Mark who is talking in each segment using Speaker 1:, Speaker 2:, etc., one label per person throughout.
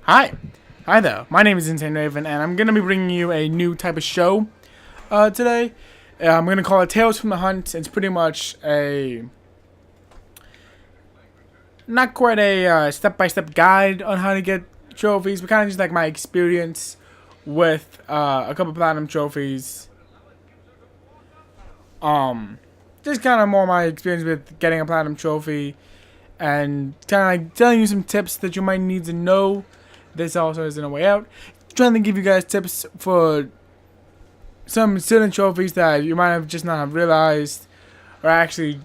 Speaker 1: Hi there. My name is Insane Raven, and I'm gonna be bringing you a new type of show today. I'm gonna call it Tales from the Hunt. It's pretty much not quite a step-by-step guide on how to get trophies, but kind of just like my experience with a couple platinum trophies. Just kind of more my experience with getting a platinum trophy, and kind of like telling you some tips that you might need to know. This also isn't a way out. Trying to give you guys tips for some certain trophies that you might have just not have realized are actually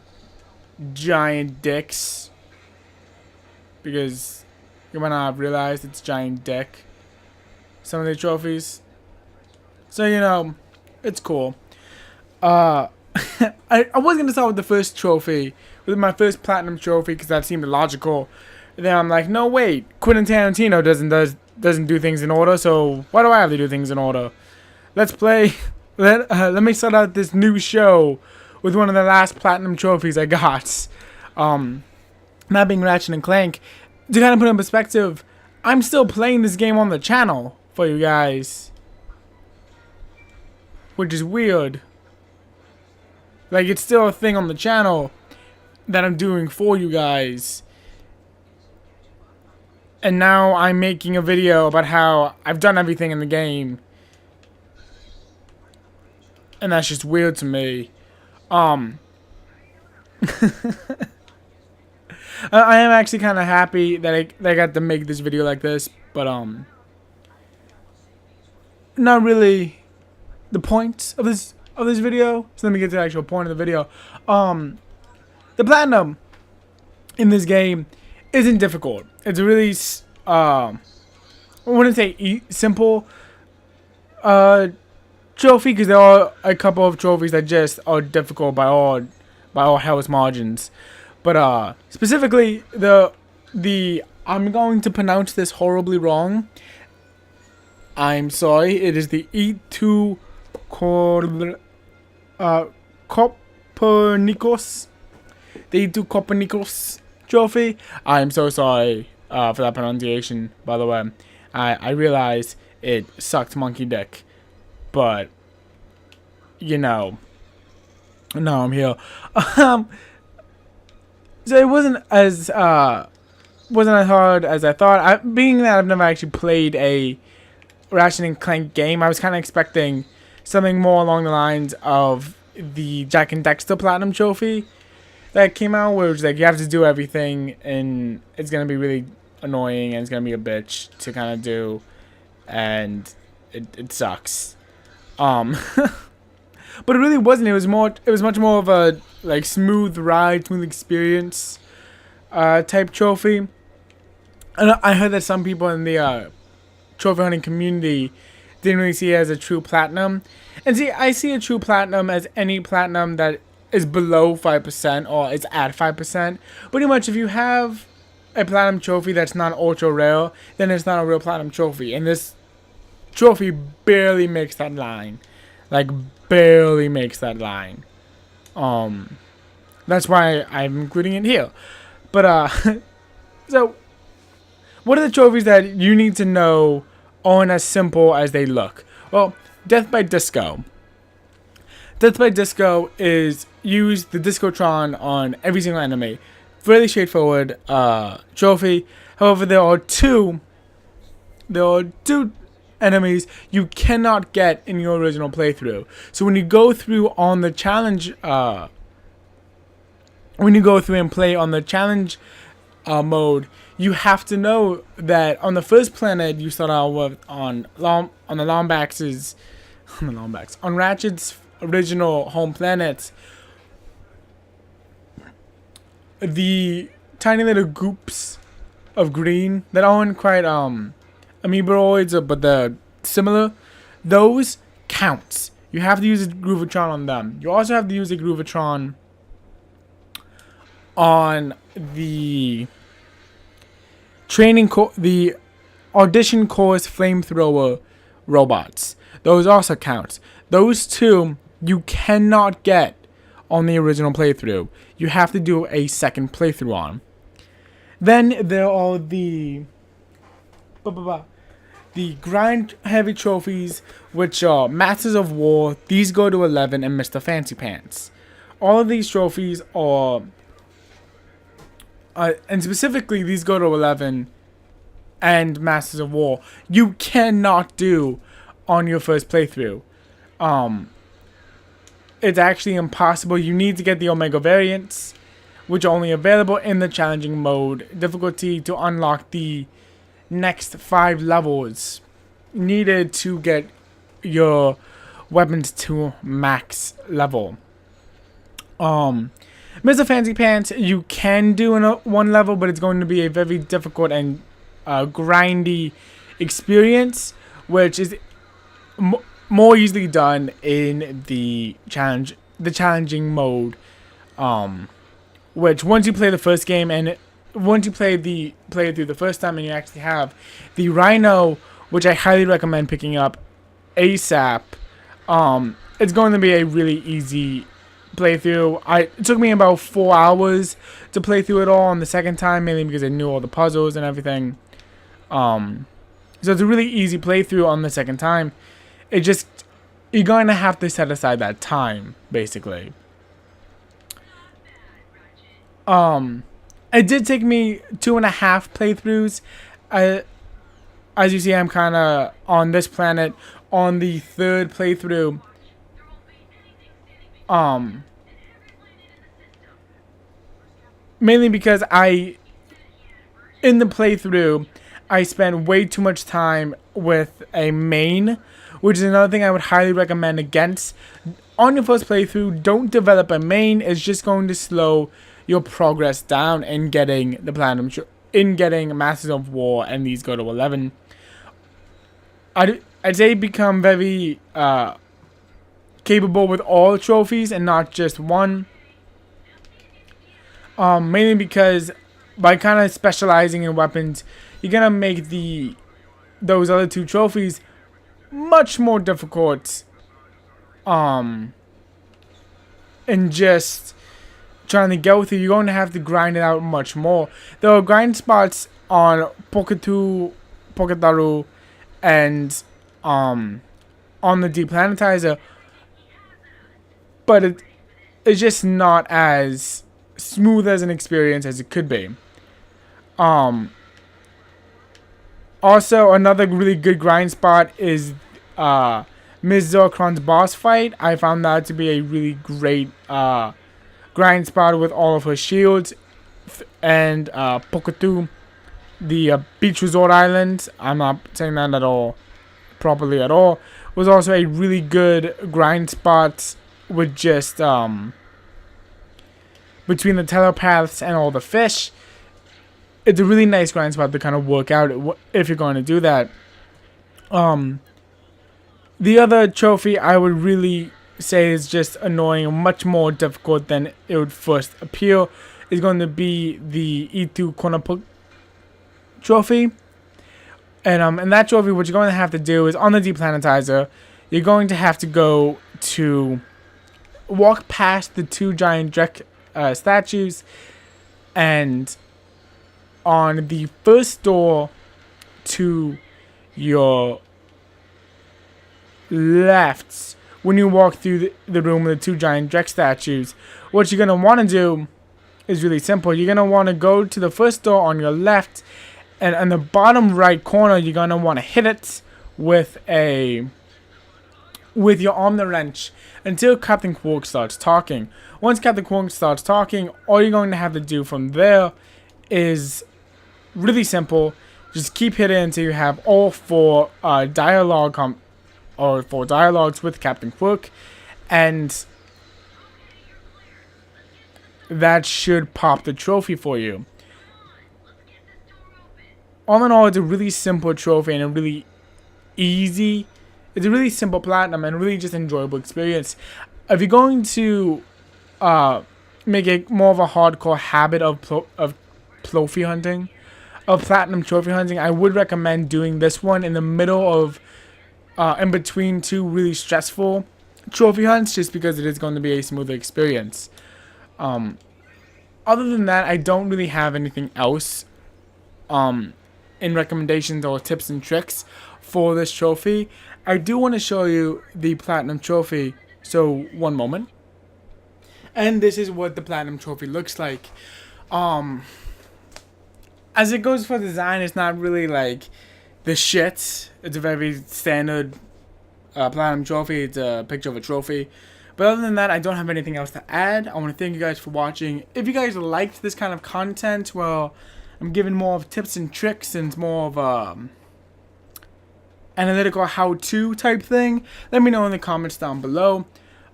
Speaker 1: giant dicks. Because you might not have realized it's giant dick. Some of the trophies. So, you know, it's cool. I was going to start with the first trophy. With my first platinum trophy because that seemed logical. Then I'm like, no, wait. Quentin Tarantino doesn't do things in order, so why do I have to do things in order? Let's play. Let me start out this new show with one of the last platinum trophies I got. That being Ratchet and Clank. To kind of put in perspective, I'm still playing this game on the channel for you guys, which is weird. Like, it's still a thing on the channel that I'm doing for you guys. And now I'm making a video about how I've done everything in the game. And that's just weird to me. I am actually kind of happy that I got to make this video like this. But, not really the point of this video. So let me get to the actual point of the video. The platinum in this game isn't difficult. It's a really, I wouldn't say simple trophy, because there are a couple of trophies that just are difficult by all hell's margins. But specifically I'm going to pronounce this horribly wrong. I'm sorry. It is the E2 Copernicus. The E2 Copernicus trophy. I'm so sorry for that pronunciation, by the way. I realize it sucked monkey dick, but you know, now I'm here. So it wasn't as hard as I thought. Being that I've never actually played a Ratchet and Clank game, I was kind of expecting something more along the lines of the Jack and Dexter Platinum Trophy that came out, where it's like you have to do everything, and it's gonna be really annoying, and it's gonna be a bitch to kind of do, and it sucks. But it really wasn't. It was much more of a like smooth ride, smooth experience type trophy. And I heard that some people in the trophy hunting community didn't really see it as a true platinum. And see, I see a true platinum as any platinum that is below 5% or is at 5%. Pretty much, if you have a platinum trophy that's not ultra rare, then it's not a real platinum trophy. And this trophy barely makes that line. Like, barely makes that line. That's why I'm including it here. But, so, what are the trophies that you need to know aren't as simple as they look? Well, Death by Disco. Death by Disco is use the Discotron on every single enemy. Fairly straightforward trophy. However, there are two enemies you cannot get in your original playthrough. So when you go through on the challenge, when you go through and play on the challenge mode, you have to know that on the first planet you start out with on Ratchet's original home planet, the tiny little goops of green that aren't quite amoeboids, but they're similar, those counts. You have to use a Groovatron on them. You also have to use a Groovatron on the the audition course flamethrower robots. Those also count. Those two you cannot get on the original playthrough. You have to do a second playthrough on. Then there are the The grind heavy trophies, which are Masters of War, these go to 11, and Mr. Fancy Pants. All of these trophies are, and specifically these go to 11 and Masters of War, you cannot do on your first playthrough. It's actually impossible. You need to get the Omega variants, which are only available in the challenging mode difficulty to unlock the next 5 levels needed to get your weapons to max level. Mr. Fancy Pants, you can do in one level, but it's going to be a very difficult and grindy experience, which is more easily done in the challenging mode. Which once you play the first game and once you play it through the first time and you actually have the Rhino, which I highly recommend picking up ASAP, it's going to be a really easy playthrough. It took me about 4 hours to play through it all on the second time, mainly because I knew all the puzzles and everything. So it's a really easy playthrough on the second time. You're going to have to set aside that time, basically. It did take me 2.5 playthroughs. As you see, I'm kind of on this planet on the 3rd playthrough. Mainly because in the playthrough, I spent way too much time with a main, which is another thing I would highly recommend against. On your first playthrough, don't develop a main. It's just going to slow your progress down in getting the platinum, in getting Masters of War, and these go to 11. I'd say become very capable with all trophies and not just one. Mainly because by kind of specializing in weapons, you're gonna make those other 2 trophies much more difficult. And just trying to go through, you're going to have to grind it out much more. There are grind spots on Poketaru, and on the Deplanetizer, but it's just not as smooth as an experience as it could be. Also, another really good grind spot is Ms. Zorkron's boss fight. I found that to be a really great grind spot with all of her shields. And Pokatu, the beach resort island, I'm not saying that at all properly at all, was also a really good grind spot with just between the telepaths and all the fish. It's a really nice grind spot to kind of work out if you're going to do that. The other trophy I would really say is just annoying and much more difficult than it would first appear is going to be the E2 Konapuk trophy. And that trophy, what you're going to have to do is on the Deplanetizer, you're going to have to go to walk past the 2 giant Drek statues, and on the first door to your left, when you walk through the room with the 2 giant Drek statues, what you're going to want to do is really simple. You're going to want to go to the first door on your left, and in the bottom right corner, you're going to want to hit it with your Omni Wrench until Captain Quark starts talking. Once Captain Quark starts talking, all you're going to have to do from there is really simple. Just keep hitting until you have all 4 dialogues with Captain Quark, and that should pop the trophy for you. All in all, it's a really simple trophy and a really easy. It's a really simple platinum and really just enjoyable experience. If you're going to make it more of a hardcore habit of trophy hunting, of platinum trophy hunting, I would recommend doing this one in the middle of, in between 2 really stressful trophy hunts, just because it is going to be a smoother experience. Other than that, I don't really have anything else in recommendations or tips and tricks for this trophy, I do want to show you the platinum trophy. So one moment. And this is what the platinum trophy looks like. As it goes for design, it's not really like the shit. It's a very standard platinum trophy. It's a picture of a trophy. But other than that, I don't have anything else to add. I want to thank you guys for watching. If you guys liked this kind of content, well, I'm giving more of tips and tricks and more of analytical how-to type thing. Let me know in the comments down below.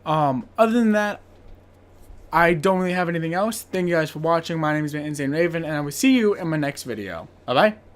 Speaker 1: Other than that, I don't really have anything else. Thank you guys for watching. My name is Insane Raven, and I will see you in my next video. Bye-bye.